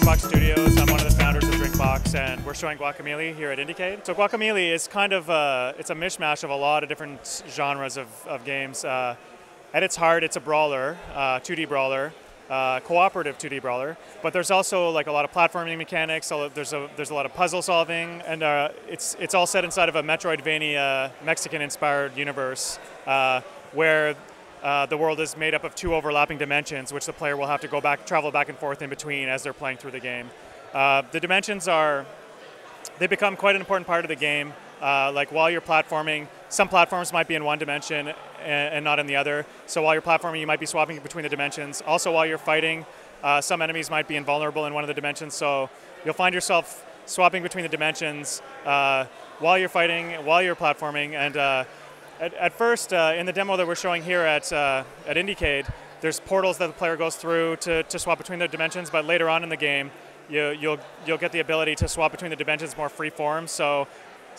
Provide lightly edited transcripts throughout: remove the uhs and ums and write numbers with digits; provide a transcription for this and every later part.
Drinkbox Studios. I'm one of the founders of Drinkbox, and we're showing Guacamelee here at Indiecade. So Guacamelee is kind of it's a mishmash of a lot of different genres of games. At its heart, it's a brawler, 2D brawler, cooperative 2D brawler. But there's also like a lot of platforming mechanics. So there's a lot of puzzle solving, and it's all set inside of a Metroidvania Mexican-inspired universe where the world is made up of two overlapping dimensions, which the player will have to travel back and forth in between as they're playing through the game. The dimensions they become quite an important part of the game. Like while you're platforming, some platforms might be in one dimension and not in the other. So while you're platforming, you might be swapping between the dimensions. Also, while you're fighting, some enemies might be invulnerable in one of the dimensions. So you'll find yourself swapping between the dimensions while you're fighting, while you're platforming, and at first, in the demo that we're showing here at Indiecade, there's portals that the player goes through to swap between the dimensions, but later on in the game, you'll get the ability to swap between the dimensions more free form, so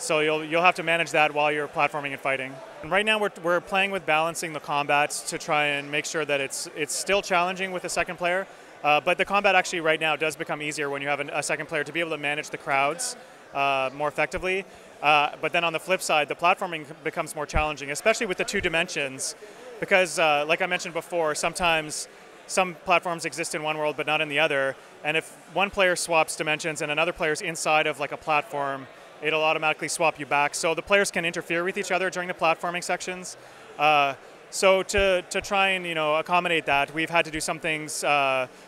you'll have to manage that while you're platforming and fighting. And right now we're playing with balancing the combat to try and make sure that it's still challenging with the second player, but the combat actually right now does become easier when you have a second player to be able to manage the crowds more effectively. But then on the flip side, the platforming becomes more challenging, especially with the two dimensions, because like I mentioned before, sometimes some platforms exist in one world but not in the other, and if one player swaps dimensions and another player's inside of like a platform, it'll automatically swap you back. So the players can interfere with each other during the platforming sections. So to try and accommodate that, we've had to do some things.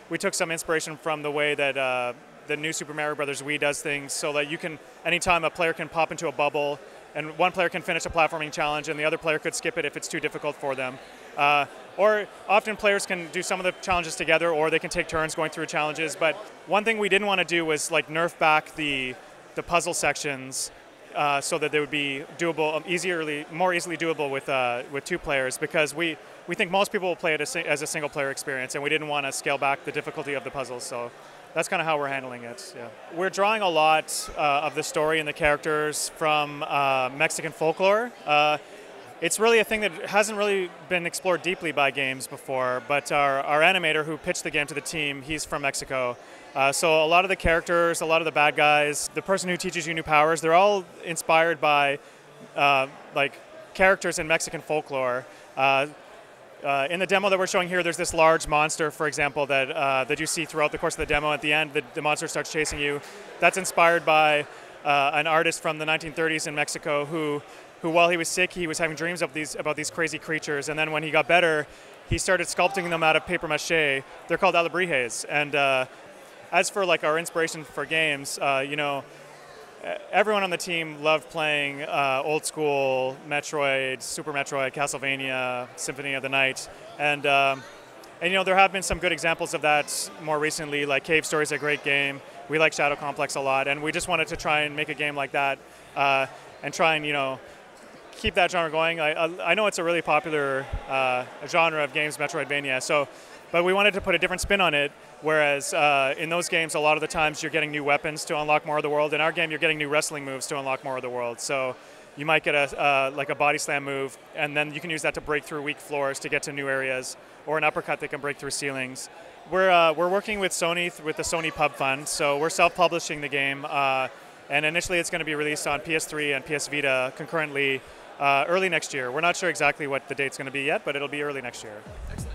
We took some inspiration from the way that the new Super Mario Bros. Wii does things, so that you can, anytime a player can pop into a bubble and one player can finish a platforming challenge and the other player could skip it if it's too difficult for them. Or often players can do some of the challenges together, or they can take turns going through challenges. But one thing we didn't want to do was like nerf back the puzzle sections so that they would be doable, more easily doable with two players, because we think most people will play it as a single player experience, and we didn't want to scale back the difficulty of the puzzles. So that's kind of how we're handling it. Yeah. We're drawing a lot of the story and the characters from Mexican folklore. It's really a thing that hasn't really been explored deeply by games before, but our animator who pitched the game to the team, he's from Mexico. So a lot of the characters, a lot of the bad guys, the person who teaches you new powers, they're all inspired by like characters in Mexican folklore. In the demo that we're showing here, there's this large monster, for example, that you see throughout the course of the demo. At the end, the monster starts chasing you. That's inspired by an artist from the 1930s in Mexico who while he was sick, he was having dreams about these crazy creatures. And then when he got better, he started sculpting them out of paper mache. They're called alebrijes. And as for like our inspiration for games, everyone on the team loved playing old school Metroid, Super Metroid, Castlevania, Symphony of the Night, and there have been some good examples of that more recently. Like Cave Story is a great game. We like Shadow Complex a lot, and we just wanted to try and make a game like that and try and keep that genre going. I know it's a really popular genre of games, Metroidvania. But we wanted to put a different spin on it, whereas in those games, a lot of the times you're getting new weapons to unlock more of the world. In our game, you're getting new wrestling moves to unlock more of the world. So you might get like a body slam move, and then you can use that to break through weak floors to get to new areas, or an uppercut that can break through ceilings. We're working with Sony with the Sony Pub Fund, so we're self-publishing the game, and initially it's going to be released on PS3 and PS Vita concurrently early next year. We're not sure exactly what the date's going to be yet, but it'll be early next year. Excellent.